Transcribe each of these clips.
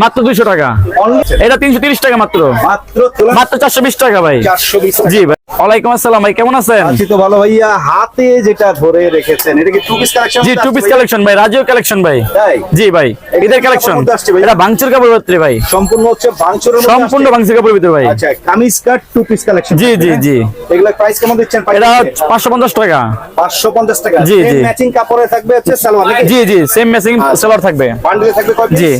মাত্র 200 টাকা। এটা 330 টাকা মাত্র। মাত্র 420 টাকা ভাই। 420 জি ভাই। ওয়ালাইকুম আসসালাম ভাই, কেমন আছেন? আছি তো ভালো ভাইয়া। হাতে যেটা ধরে রেখেছেন এটা কি টু পিস কালেকশন? জি, টু পিস কালেকশন ভাই, রাজীব কালেকশন ভাই। তাই? জি ভাই, ঈদের কালেকশন। এটা ভাঙচুর কাপড় ভিতরে ভাই, সম্পূর্ণ হচ্ছে ভাঙচুরের মধ্যে সম্পূর্ণ ভাঙচুর কাপড় ভিতরে ভাই। আচ্ছা, কামিজ কাট টু পিস কালেকশন। জি জি জি। এগুলা প্রাইস কেমন দিচ্ছেন? এটা 550 টাকা। 550 টাকা। জি, সেম জি। ম্যাচিং কাপড়ে থাকবে হচ্ছে সালোয়ার নাকি? জি জি, সেম ম্যাচিং সালোয়ার থাকবে। বান্ডিলে থাকবে কয় পিস? জি,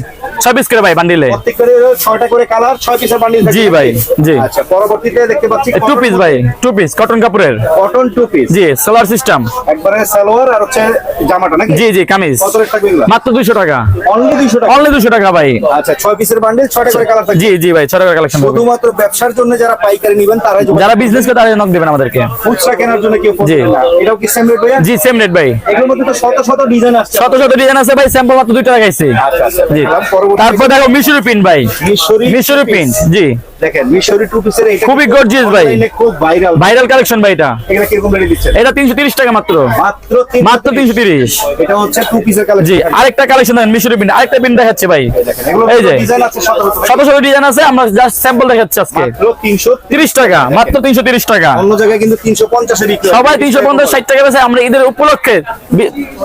6 পিস করে ভাই বান্ডিলে। প্রত্যেক করে 6টা করে কালার, 6 পিসের বান্ডিল থাকবে। জি ভাই, জি। আচ্ছা, পরবর্তীতে দেখতে পাচ্ছি টু পিস ভাই, টু পিস কটন কাপড়ের। Cotton two piece. জি, সালোয়ার সিস্টেম। একবারে সালোয়ার আর হচ্ছে জামাটা নাকি? জি জি, কামিজ। কত রেট থাকবে এগুলা? মাত্র 200 টাকা। অনলি 200 টাকা। অনলি 200 টাকা ভাই। আচ্ছা, 6 পিসের বান্ডিল, 6টা করে কালার থাকবে। জি জি ভাই, 6 টাকা কালেকশন হবে। শুধুমাত্র ব্যবসার জন্য যারা পাইকারি নেবেন তারাই যারা বিজনেস করে তারা নক দিবেন আমাদেরকে। খুচরা কেনার জন্য কেউ ফোন জি। করে না। এটাও কি সেম রেট ভাইয়া? জি, সেম রেট ভাই। এগুলোর মধ্যে তো শত শত ডিজাইন আসছে। শত শত ডিজাইন আছে ভাই, স্যাম্পল মাত্র 2 টাকা গাইছে। আচ্ছা আচ্ছা। জি। পরবর্তী তারপর দেখো মিশরি পিন ভাই, মিশরি মিশরি পিন। জি, দেখেন মিশরি টু পিসের এটা খুবই গর্জিয়াস ভাই, অনলাইনে খুব ভাইরাল। ভাইরাল কালেকশন ভাই। এটা এগুলা কিরকম রেট দিচ্ছেন? এটা 330 টাকা মাত্র। মাত্র মাত্র 330। এটা হচ্ছে টু পিসের কালেকশন। জি, আরেকটা কালেকশন দেখেন মিশরি পিন, আরেকটা পিন দেখাচ্ছে ভাই। দেখেন এগুলো এই যে ডিজাইন আছে শত শত। শত শত ডিজাইন আছে, আমরা জাস্ট স্যাম্পল দেখাচ্ছি আজকে। মাত্র 330 টাকা, মাত্র 330 টাকা। অন্য জায়গায় কিন্তু 350 এ বিক্রি হয়। সবাই 350 60 টাকা বেচে, আমরা ঈদের উপলক্ষে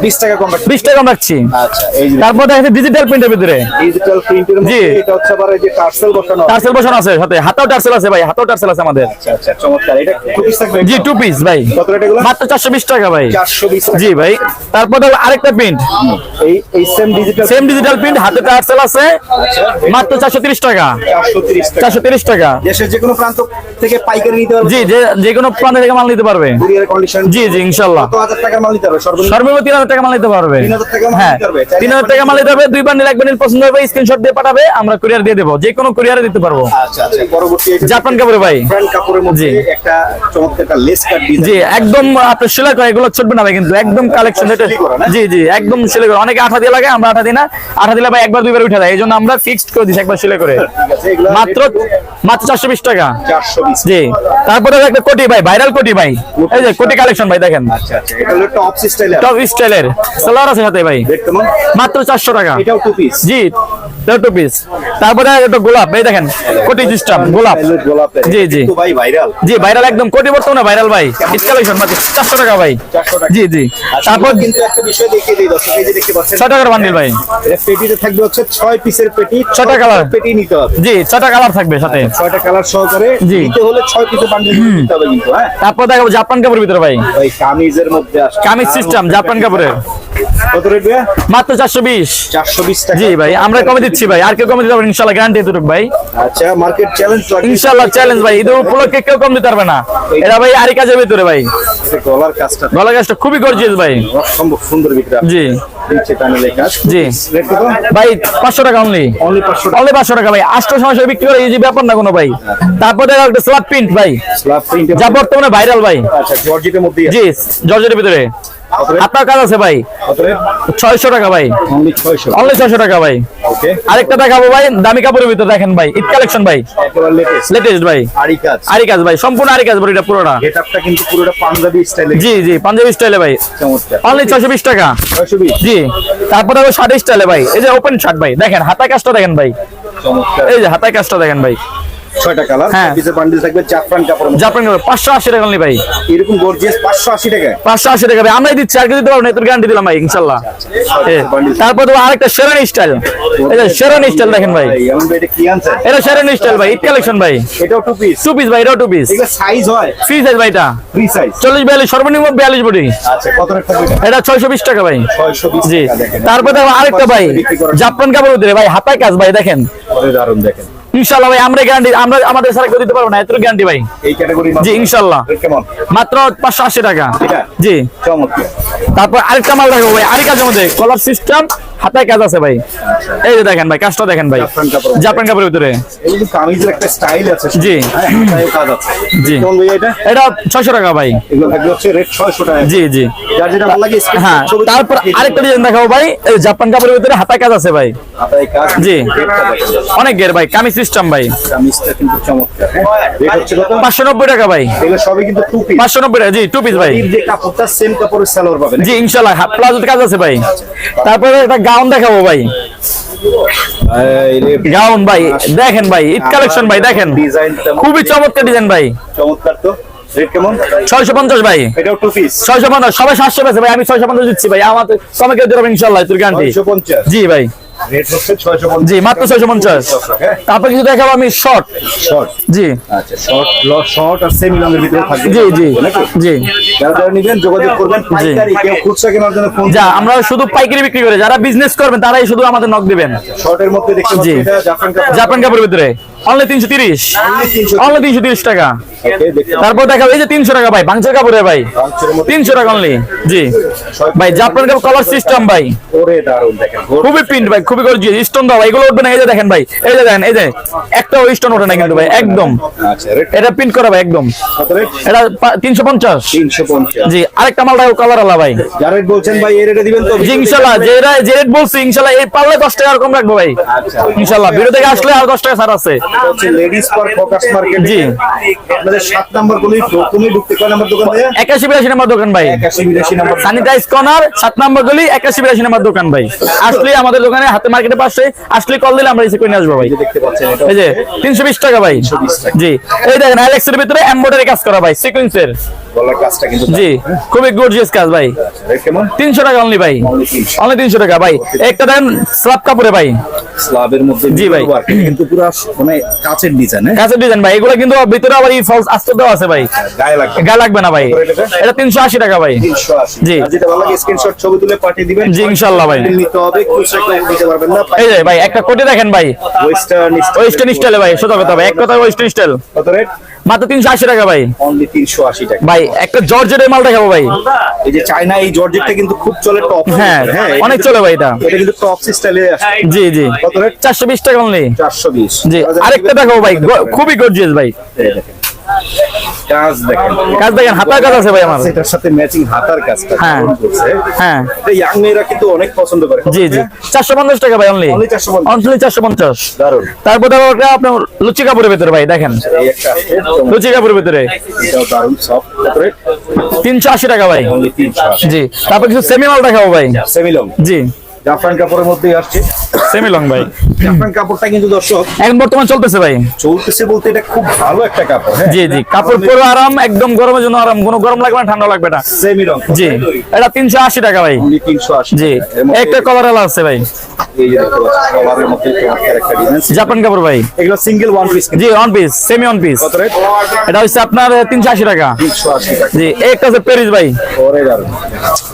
20 টাকা কম রাখছি। 20 টাকা কম রাখছি। আচ্ছা, এই যে তারপর দেখাচ্ছে ডিজিটাল প্রিন্টের ভিতরে ডিজিটাল প্রিন্টের জি। মধ্যে এটা হচ্ছে আবার এই যে টার্সেল বসানো আছে। টার্সেল বসানো আছে, সাথে হাতাও টার্সেল আছে ভাই, হাতাও টার্সেল আছে আমাদের। আচ্ছা আচ্ছা, চমৎকার। এটা টু পিস থাকবে? জি, টু পিস ভাই। কত রেট এগুলো? মাত্র 420 টাকা ভাই। 420 টাকা। জি ভাই। তারপর দেখো আরেকটা প্রিন্ট, এই same digital same digital print, হাতে টার্সেল আছে, মাত্র 430 টাকা। 430 টাকা। 430 টাকা। দেশের যে কোনো প্রান্ত থেকে পাইকারি নিতে পারবে। জি, যে কোনো প্রান্ত থেকে মাল নিতে পারবে। Courier condition. জি জি, ইনশাআল্লাহ। কত হাজার টাকার মাল নিতে পারবে সর্বনিম্ন? সর্বনিম্ন 3000 টাকা মাল নিতে পারবে। 3000 টাকা মাল হ্যাঁ, নিতে পারবে। 3000 টাকা মাল নিতে পারবে। 2 বান্ডিল 1 বান্ডিল পছন্দ হবে, স্ক্রিনশট দিয়ে পাঠাবে, আমরা কুরিয়ার দিয়ে দেবো, যে কোনো কুরিয়ারে দিতে পারবো। আচ্ছা আচ্ছা, পরবর্তী এটা জাপান কাপড়ে ভাই। ব্র্যান্ড কাপড়ের মধ্যে জি। একটা চমৎকার একটা লেস কাট ডিজাইন। জি, একদম আপনার সেলাই করা, এগুলো ছুটবে না ভাই, কিন্তু একদম কালেকশন এটা। সেলাই করা না? জি জি, একদম সেলাই করা। অনেকে আঠা দিয়ে লাগে, আমরা আঠা দিই না। আঠা দিলে ভাই একবার দুইবার উঠে যায়, এই জন্য আমরা ফিক্সড করে দিচ্ছি একবার সেলাই করে। ঠিক আছে, এগুলো মাত্র 420 টাকা। 420। জি। তারপরে একটা কোটি ভাই, ভাইরাল কোটি ভাই। এই যে কোটি কালেকশন ভাই, দেখেন আচ্ছা আচ্ছা, এটা হলো টপ স্টাইল। টপ স্টাইলের সালোয়ার আছে সাথে ভাই, রেট কেমন? মাত্র 400 টাকা। এটাও টু পিস। জি, টু পিস। তারপরে একটা গোলাপ, এই দেখেন কোটি সিস্টেম গোলাপ। গোলাপের। জি, জি। তো ভাই ভাইরাল। জি, ভাইরাল একদম, কোটি বর্তমানে ভাইরাল ভাই। ঈদ কালেকশন মাত্র 400 টাকা ভাই। 400 টাকা। জি জি। তারপর তারপর কিন্তু একটা বিষয় দেখিয়ে দিই দর্শক, এই যে দেখতে পাচ্ছেন 6 টাকার বান্ডিল ভাই। এটা পেটিতে থাকবে হচ্ছে 6 পিসের পেটি। 6টা কালার পেটি নিতে হবে। জি, 6টা কালার থাকবে সাথে। 6টা কালার সহকারে জি। নিতে হলে 6 পিসের বান্ডিল নিতে হবে কিন্তু। হ্যাঁ, তারপর দেখাবো জাপান কাপড়ের ভিতরে ভাই, ওই কামিজের মধ্যে আসছে। কামিজ সিস্টেম জাপান কাপড়ের, কত রেট ভাই? মাত্র 420। 420 টাকা। জি ভাই, আমরা কমে দিচ্ছি ভাই, আর কেউ কমে দিতে পারবেন ইনশাআল্লাহ, গ্যারান্টি এতটুকু ভাই। আচ্ছা, মার্কেট চ্যালেঞ্জ লাগে। ইনশাআল্লাহ চ্যালেঞ্জ ভাই, ঈদের উপলক্ষে কেউ কম দিতে পারবে না। এটা ভাই আরি কাজের ভিতরে ভাই, এটা গলার কাজটা গলা গাছটা খুবই গর্জিয়াস ভাই। অসম্ভব সুন্দর বিক্রি। জি নিচে টানেলে কাজ। জি রেট কত? ভাই, 500 টাকা অনলি। অনলি 500 টাকা। অনলি 500 টাকা ভাই, 800 সমস্যা বিক্রি করে, এই যে ব্যাপার না কোনো ভাই। তারপর দেখা একটা স্ল্যাব প্রিন্ট ভাই, স্ল্যাব প্রিন্ট। যা বর্তমানে ভাইরাল ভাই। আচ্ছা, জর্জেটের মধ্যে জি, জর্জেটের ভিতরে আপনার কাজ আছে ভাই, কত রেট? 600 টাকা ভাই। অনলি 600। অনলি 600 টাকা ভাই। ওকে, আরেকটা দেখাবো ভাই, দামি কাপড়ের ভিতরে দেখেন ভাই, ঈদ কালেকশন ভাই, একেবারে লেটেস্ট লেটেস্ট ভাই। আরি কাজ। আরি কাজ ভাই, সম্পূর্ণ আরি কাজ ভাই, এটা পুরোটা। গেটআপটা কিন্তু পুরোটা পাঞ্জাবি স্টাইলে। জি জি, পাঞ্জাবি স্টাইলে ভাই, চমৎকার। অনলি 620 টাকা। 620। জি। তারপরে আবার শার্ট স্টাইলে ভাই, এই যে ওপেন শার্ট ভাই, দেখেন হাতায় কাজটা দেখেন ভাই, চমৎকার। এই যে হাতায় কাজটা দেখেন ভাই। 6টা কালার। হ্যাঁ। পিসের বান্ডিল থাকবে জাফরান কাপড়ের মধ্যে। জাপান কাপড় 580 টাকা অনলি ভাই। এরকম গর্জিয়াস 580 টাকা। 580 টাকা ভাই, আমরাই দিচ্ছি, আর কেউ দিতে পারবো না, এত গ্যারান্টি দিলাম ভাই ইনশাআল্লাহ। তারপর তো আরেকটা শেরানি স্টাইল, এই যে শেরানি স্টাইল দেখেন ভাই, এমন ভাই এটা কি আনছে? এটা শেরানি স্টাইল ভাই, ঈদ কালেকশন ভাই। এটাও টু পিস। টু পিস ভাই, এটাও টু পিস। এগুলো সাইজ হয় ফ্রি সাইজ ভাই, এটা ফ্রি সাইজ। 40 42, সর্বনিম্ন 42 বডি। আচ্ছা, কত রেট থাকবে এটা? এটা 620 টাকা ভাই। 620 জি। টাকা। দেখেন তারপর দেখো আরেকটা ভাই, জাপান কাপড় দিলে ভাই, হাতায় কাজ ভাই, দেখেন পরে দারুন। দেখেন ইনশাআল্লাহ ভাই, আমরা গ্যারান্টি, আমরা আমাদের সারা কেউ দিতে পারবো না, এত গ্যারান্টি ভাই। এই ক্যাটাগরি জি, ইনশাআল্লাহ। কেমন? মাত্র 580 টাকা। এটা? জি। চমৎকার। তারপর আরেকটা মাল দেখাবো ভাই, আরি কাজের মধ্যে কলার সিস্টেম, হাতায় কাজ আছে ভাই, এই যে দেখেন ভাই, কাজটা দেখেন ভাই, জাফরান কাপড়। জাপান কাপড়ের ভিতরে। এই যে কামিজের একটা স্টাইল আছে। জি। হ্যাঁ, এটাও কাজ আছে। জি। কেমন ভাই এটা? এটা 600 টাকা ভাই। এগুলো থাকবে হচ্ছে রেট 600 টাকা। জি জি। যার যেটা ভালো লাগে হ্যাঁ, ছবি তারপর আরেকটা ডিজাইন দেখাবো ভাই, এই জাপান কাপড়ের ভিতরে হাতায় কাজ আছে ভাই। আপনার কাজ। জি। রেটটা দেখেন। অনেক গের ভাই, কামিজ সিস্টেম ভাই, কামিজটা কিন্তু চমৎকার। রেট হচ্ছে কত? 590 টাকা ভাই। এগুলো সবই কিন্তু টু পিস। 590 টাকা, জি, টু পিস ভাই। এর যে কাপড়টা সেম কাপড়ের সালোয়ার পাবেন। জি ইনশাআল্লাহ, প্লাজোর কাজ আছে ভাই। তারপরে একটা গাউন দেখাবো ভাই, গাউন ভাই দেখেন ভাই, ঈদ কালেকশন ভাই দেখেন, ডিজাইনটা খুবই চমৎকার ডিজাইন ভাই। চমৎকার তো। রেট কেমন? 650 ভাই। এটাও টু পিস 650, সবাই 700 পেয়েছে ভাই, আমি 650 দিচ্ছি ভাই, আমাদের কমে কেউ দেবেন ইনশাআল্লাহ, তোর গ্যারান্টি। 650 জি ভাই, রেট হচ্ছে 650 জি মাত্র 650। হ্যাঁ তারপর কিছু দেখাবো আমি শর্ট। শর্ট জি আচ্ছা শর্ট আর সেমি লং এর ভিতরে থাকবে জি জি নাকি? জি যারা যারা নেবেন যোগাযোগ করবেন পাইকারি কেউ খুচরা কেনার জন্য ফোন যা, আমরা শুধু পাইকারি বিক্রি করি, যারা বিজনেস করবেন তারাই শুধু আমাদের নক দিবেন। শর্টের মধ্যে দেখতে পাচ্ছি জি। এটা জাপান কাপড় জাপান কাপড়ের ভিতরে অনলি 330, অনলি 330 টাকা। ওকে দেখতে তারপর দেখাবো এই যে 300 টাকা ভাই, বাংচার কাপড়ে ভাই, পাঁচের মধ্যে 300 টাকা অনলি। জি ভাই, জাপান কাপড় কালার সিস্টেম ভাই, ওরে দারুন দেখেন খুবই প্রিন্ট ভাই, খুবই গর্জিয়াস, স্টোন দাও ভাই, এগুলো উঠবে না। এই যে দেখেন ভাই, এই যে দেখেন, এই যে একটা স্টোন ওঠে না কিন্তু ভাই, একদম আচ্ছা রেট এটা প্রিন্ট করা ভাই একদম। কত রেট? এটা 350। 350 জি আরেকটা মাল দেখো কালার আলা ভাই। যারা রেট বলছেন ভাই এই রেটে দিবেন তো? জি ইনশাআল্লাহ, যে রেট বলছি ইনশাআল্লাহ এই পারলে 10 টাকা আর কম রাখবো ভাই আচ্ছা ইনশাআল্লাহ। ভিডিও থেকে আসলে আর 10 টাকা ছাড় আছে। এটা হচ্ছে লেডিস পার ফোকাস মার্কেট। জি। আপনাদের 7 নাম্বার গলি প্রথমে ঢুকতে কয় নাম্বার দোকান ভাই? 81 নাম্বার দোকান ভাই, 81 নাম্বার স্যানিটাইজ কর্নার 7 নম্বর গলি 81 নাম্বার দোকান ভাই। আসলে আমাদের দোকানে হাতে মার্কেটের পাশে আসলে কল দিলে আমরা রিসিভ করে নিয়ে আসবো ভাই। দেখতে পাচ্ছেন এটা এই যে 320 টাকা ভাই। 320 টাকা। জি এই দেখেন অ্যালেক্স এর ভিতরে এমব্রয়ডারি কাজ করা ভাই, সিকোয়েন্সের। গলার কাজটা কিন্তু জি খুবই গর্জিয়াস কাজ ভাই। রেট কেমন? 300 টাকা অনলি ভাই, Only 300 অনলি 300 টাকা ভাই। একটা দেখেন স্ল্যাব কাপড়ে ভাই, স্ল্যাবের মধ্যে জি ভাই। work, এটা কিন্তু পুরো মানে কাচের ডিজাইন হ্যাঁ কাছের ডিজাইন ভাই, এগুলো কিন্তু ভিতরে আবার এই ফলস আস্তর দেওয়া আছে ভাই, গায়ে লাগবে গা লাগবে না ভাই। এটা 380 টাকা ভাই। 380 জি। আর যেটা ভালো লাগে স্ক্রিনশট ছবি তুলে পাঠিয়ে দিবেন। জি, ইনশাআল্লাহ ভাই। নিতে হবে খুচরা কেউ দিতে পারবেন না। এই যে ভাই একটা কোটি দেখেন ভাই, ওয়েস্টার্ন স্টাইলে ভাই, সোজা কথা ভাই, এক কথা ওয়েস্টার্ন স্টাইল, কত রেট? মাত্র 380 টাকা ভাই। অনলি 380 টাকা। ভাই একটা জর্জেটের মাল দেখাবো ভাই। এই যে চায়না এই জর্জেটটা কিন্তু খুব চলে টপ। হ্যাঁ অনেক চলে ভাই এটা। এটা কিন্তু টপ স্টাইলে আসে। জি জি কত রেট? 420 টাকা অনলি। 420। জি আরেকটা দেখাবো ভাই, খুবই গর্জিয়াস ভাই। এই দেখেন কাজ দেখেন, কাজ দেখেন, হাতার কাজ আছে ভাই আমার। এটার সাথে ম্যাচিং হাতার কাজটা হ্যাঁ। দারুণ করছে। হ্যাঁ এটা ইয়াং মেয়েরা কিন্তু অনেক পছন্দ করে। জি জি 450 টাকা ভাই অনলি, Only 450 অনলি 450। দারুণ। তারপর দেখো একটা আপনার লুচি কাপড়ের ভিতরে ভাই দেখেন, এই একটা আছে, লুচি কাপড়ের ভিতরে এটাও দারুণ সফট। কত রেট? 380 টাকা ভাই। অনলি 380। জি তারপর কিছু সেমি মাল দেখাবো ভাই। সেমি লং জি জাফরান কাপড়ের মধ্যেই আসছে। সেমি লং ভাই, জাফরান কাপড়টা কিন্তু দর্শক এখন বর্তমান চলতেছে ভাই। চলতেছে বলতে এটা খুব ভালো একটা কাপড় হ্যাঁ। জি জি কাপড় পরে আরাম, একদম গরমের জন্য আরাম, কোনো গরম লাগবে না, ঠান্ডা লাগবে না। সেমি লং জি এটা 380 টাকা ভাই। অনলি 380। জি এর মধ্যে একটা কালার আলা আছে ভাই, এই যে দেখতে পাচ্ছেন কালারের মধ্যে চমৎকার একটা ডিজাইন। জাপান কাপড় ভাই। এগুলো single one piece. G on piece, semi on piece. কত রেট? এটা হচ্ছে আপনার 380 টাকা। 380 টাকা। জি একটা আছে প্যারিস ভাই। ওরে দারুণ।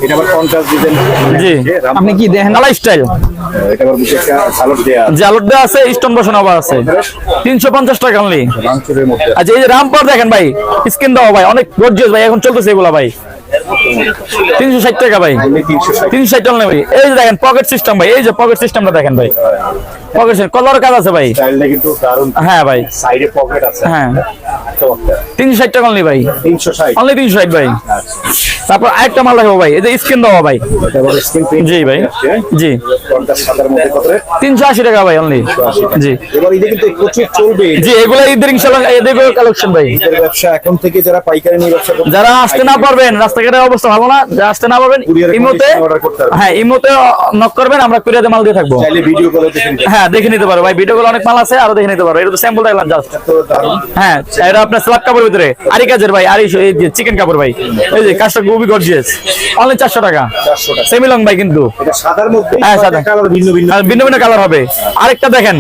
এটা আবার কন্ট্রাস্ট ডিজাইন। জি আপনি কি দেখেন কালার স্টাইল, এটা আবার বিশেষ একটা ঝালক দেয়া আছে। যে আলোর দেওয়া আছে, স্টোন বসানো আবার আছে। 350 টাকা অনলি। মাংসের মধ্যে আচ্ছা এই যে রামপার দেখেন ভাই, স্কিন দেওয়া ভাই, অনেক গর্জিয়াস ভাই, এখন চলতেছে এগুলা ভাই। 360 টাকা ভাই, অনলি 360। 360 অনলি ভাই। এই যে দেখেন পকেট সিস্টেম ভাই, এই যে পকেট সিস্টেমটা দেখেন ভাই, পকেট কলার কাজ আছে ভাই। স্টাইলটা কিন্তু দারুণ। হ্যাঁ ভাই, সাইডে পকেট আছে। হ্যাঁ চমৎকার। 360 টাকা অনলি ভাই, 360। অনলি 360 ভাই। তারপর আরেকটা মাল দেখাবো ভাই, এই যে স্কিন দেওয়া ভাই। এটা আবার স্ক্রিন প্রিন্ট। জি ভাই, জি কন্ট্রাস্ট সাদার মধ্যে কত রেট? 380 টাকা ভাই অনলি। জি এবার ঈদে কিন্তু প্রচুর চলবে। জি এগুলা ঈদের ইনশাআল্লাহ এদের কালেকশন ভাই। ঈদের ব্যবসা এখন থেকে যারা পাইকারি নিয়ে ব্যবসা করবে, যারা আসতে না পারবেন, রাস্তাঘাটের অবস্থা ভালো না, যারা আসতে না পারবেন কুরিয়ারে ইমোতে, অর্ডার করতে হবে। হ্যাঁ ইমোতে নক করবেন, আমরা কুরিয়ারে মাল দিয়ে থাকবো। চাইলে ভিডিও কলে দেখে নিতে হ্যাঁ দেখে নিতে পারো ভাই, ভিডিও গুলো অনেক মাল আছে, আরো দেখে নিতে পারো। এটা তো স্যাম্পল দেখলাম জাস্ট। তো দারুণ। হ্যাঁ এটা আপনার স্ল্যাব কাপড়ের ভিতরে আরি কাজের ভাই, আরি এই যে চিকেন কাপড় ভাই, এই যে কাজটা খুবই গর্জিয়াস, অনলি 400 টাকা। 400 টাকা। সেমি লং ভাই কিন্তু, এটা সাদার মধ্যে হ্যাঁ, সাদা। কালার ভিন্ন ভিন্ন। আর ভিন্ন ভিন্ন কালার হবে। আরেকটা দেখেন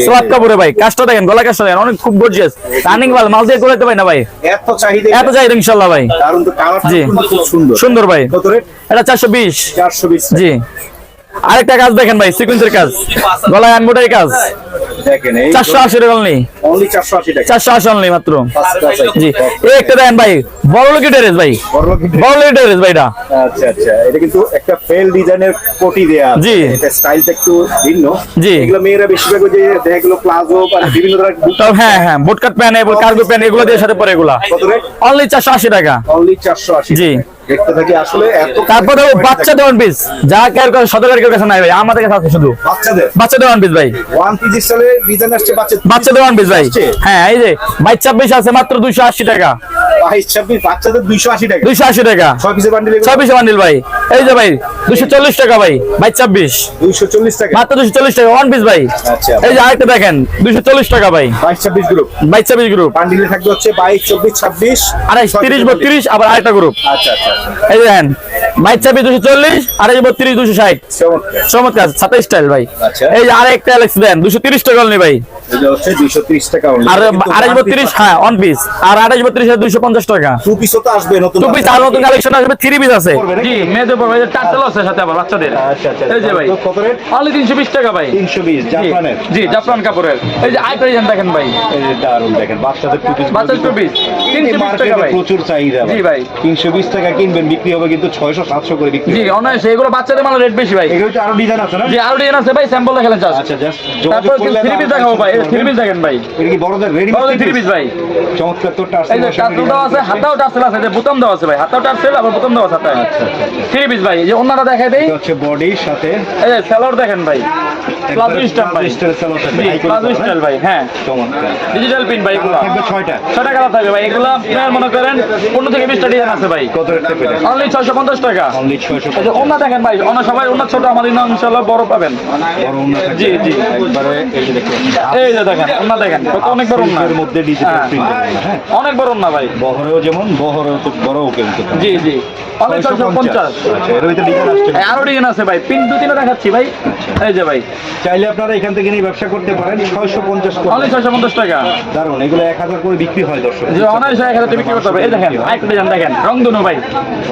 স্ল্যাব কাপড়ে ভাই, কাজটা দেখেন, গলা কাজটা দেখেন, অনেক খুব গর্জিয়াস। রানিং মাল, মাল দিয়ে গোলাতে পাই না ভাই, এত চাহিদা। এত চাহিদা ইনশাআল্লাহ ভাই। দারুণ তো কালারটা জি। কিন্তু খুব সুন্দর। সুন্দর ভাই। কত রেট? এটা 420। 420। জি আরেকটা কাজ দেখেন ভাই, সিকোয়েন্সের কাজ, গলায় এমব্রয়ডারি কাজ, দেখেন এই 480 টাকা অনলি, অনলি 480 টাকা। 480 অনলি মাত্র। পাঁচটা আছে। জি এই একটা দেখেন ভাই, বড় লোকের ড্রেস ভাই, বড় লোক। বড় লোকের ড্রেস ভাই এটা। আচ্ছা আচ্ছা, এটা কিন্তু একটা ফেল ডিজাইনের কোটি দেয়া আছে। জি। এটা স্টাইলটা একটু ভিন্ন। জি। এগুলো মেয়েরা বেশিরভাগ ওই যে দেখা গেল প্লাজো আর বিভিন্ন ধরনের বুট। তো হ্যাঁ হ্যাঁ বুট কাট প্যান্ট এবং কার্গো প্যান্ট এগুলো দিয়ে সাথে পরে এগুলা। কত রেট? অনলি 480 টাকা। অনলি 480। জি দেখতে থাকি আসলে এত তারপরে বাচ্চা দেওয়ান পিস যা কেয়ার করে সদরের কেউ কাছে নাই ভাই, আমাদের কাছে আছে শুধু বাচ্চাদের বাচ্চা দেওয়ান পিস ভাই, ওয়ান পিস স্টাইলের ডিজাইন আসছে বাচ্চা দেওয়ান পিস ভাই। আসছে? হ্যাঁ এই যে 22-26 আছে মাত্র 280 টাকা, 22-26 বাচ্চাদের 280 টাকা 280 টাকা 6 পিসের বান্ডিল 6 পিস বান্ডিল ভাই। এই যে ভাই 240 টাকা ভাই 22-26 240 টাকা মাত্র 240 টাকা ওয়ান পিস ভাই। আচ্ছা এই যে আরেকটা দেখেন 240 টাকা ভাই 22-26 গ্রুপ 22-26 গ্রুপ, বান্ডিলে থাকবে হচ্ছে 22-24-26 28 30-32 আবার আরেকটা গ্রুপ। আচ্ছা আচ্ছা এই যে দেখেন 22-26 240 28-32 260 চমৎকার চমৎকার 27 স্টাইল ভাই। আচ্ছা। এই যে আরেকটা অ্যালেক্স দেন 230 টাকা নেই ভাই, এটা হচ্ছে 230 টাকা only। আর কিন্তু 28-32 হ্যাঁ অন পিস, আর 28-32 250 টাকা। টু পিসও তো আসবে নতুন টু পিস আর নতুন কালেকশন আসবে, 3 পিস আছে করবে নাকি? জি মেয়েদের পড়বে, এই যে টার্টেল আছে সাথে আবার বাচ্চাদের। আচ্ছা আচ্ছা এই যে ভাই তো কত রেট অনলি 320 টাকা ভাই 320 জাপানের জি জাফরান কাপড়ের। এই যে আইটা দেখেন ভাই এই যে দারুন দেখেন বাচ্চাদের টু পিস বাচ্চাদের টু পিস 320 টাকা ভাই। প্রচুর চাহিদা জি ভাই। 320 টাকা কিনবেন বিক্রি হবে কিন্তু 600-700 করে বিক্রি জি হবে। অনায়াসে এগুলো বাচ্চাদের মানে রেট বেশি ভাই। এগুলো তো আরো ডিজাইন আছে না জি আরো ডিজাইন আছে ভাই, স্যাম্পল দেখালেন চাষ। আচ্ছা জাস্ট যোগাযোগ তারপর করলে 3 পিস দেখাবো ভাই, 3 পিস দেখেন ভাই, এটা কি বড়দের রেডি বড়দের 3 পিস ভাই। চমৎকার তো এই যে টার্সেল দেওয়া আছে, হাতাও টার্সেল আছে, এই যে বোতাম দেওয়া আছে ভাই, হাতাও টার্সেল আবার বোতাম দেওয়া আছে হাতায়। আচ্ছা আচ্ছা 3 পিস ভাই। এই যে ওন্নাটা দেখাই দেই, এটা হচ্ছে বডির সাথে এই যে সেলর দেখেন ভাই, প্লাজো স্টাইল ভাই, জি প্লাজো স্টাইল ভাই। হ্যাঁ চমৎকার ডিজিটাল পিন ভাই এগুলো থাকবে 6টা 6 টাকা থাকবে ভাই। এগুলো আপনার মনে করেন 15 থেকে 20 টা ডিজাইন আছে ভাই, কত রেট থাকবে এটা অনলি 650 টাকা। অনলি এই যে 650 ওন্না দেখেন ভাই, ওন্না সবাই ওন্না ছোট, আমাদের না ইনশাআল্লাহ বড় পাবেন। বড় ওন্না থাকবে জি, জি। একবারে এই যে দেখুন এই যে দেখেন ওন্না দেখেন কত অনেক বড় ওন্না, এর মধ্যে ডিজিটাল হ্যাঁ। প্রিন্ট হ্যাঁ অনেক বড় ওন্না ভাই। বহরেও যেমন বহরেও তো বড়ও কিন্তু জি জি অনলি 650। আচ্ছা এর ভিতরে ডিজাইন আসছে এই আরো ডিজাইন আছে ভাই, পিন 2-3টা দেখাচ্ছি ভাই। এই যে ভাই চাইলে আপনারা এখান থেকে নিয়ে ব্যবসা করতে পারেন 650 অনলি করে 650 টাকা। দারুন এগুলো 1000 করে বিক্রি হয় দর্শক যে অনায়াসে 1000 টাকা বিক্রি করতে হবে। এই দেখেন আরেকটা ডিজাইন দেখেন, রংধনু ভাই,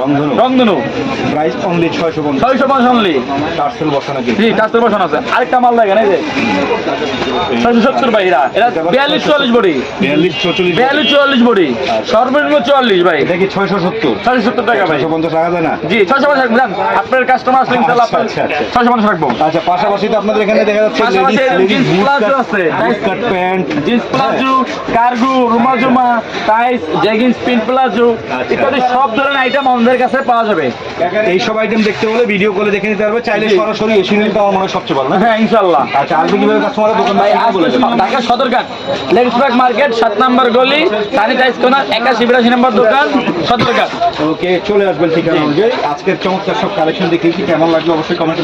রংধনু রংধনু প্রাইস অনলি 650 650 অনলি। টার্সেল বসানো কিন্তু জি টাস্টার বসানো আছে। আরেকটা মাল দেখেন এই যে 670 ভাই, এরা 42-44 বডি, 42-44 বডি, সর্বনিম্ন 44 ভাই, এটা কি 670 670 টাকা ভাই। 650 টাকা যায় না জি 650 রাখবেন, আপনার কাস্টমার আসলে ইনশাআল্লাহ আপনার আচ্ছা, আচ্ছা। 650 রাখবো। আচ্ছা পাশাপাশি তো আপনাদের এখানে দেখা যাচ্ছে পাশাপাশি লেডিস জিন্স প্লাজো আছে, কাট প্যান্ট জিন্স প্লাজো, কার্গো, রুমাল জমা, টাইস, জেগিংস, পিন প্লাজো ইত্যাদি সব ধরনের আইটেম আমাদের কাছে পাওয়া যাবে। এই সব আইটেম দেখতে হলে ভিডিও কলে দেখে নিতে পারবে, চাইলে জি। সরাসরি এসে নিতে আমার মনে হয় সবচেয়ে ভালো না। হ্যাঁ ইনশাআল্লাহ। আচ্ছা আসবে কিভাবে কাস্টমারের দোকান ভাই ভাই বলে দেবেন। ঢাকা সদরঘাট লেডিসবাগ মার্কেট 7 নম্বর গলি, স্যানিটাইজ কর্নার 81-82 নম্বর দোকান সদরঘাট। ওকে চলে আসবেন ঠিকানা অনুযায়ী। আজকের চমৎকার সব কালেকশন দেখে কি কেমন লাগলো অবশ্যই কমেন্টে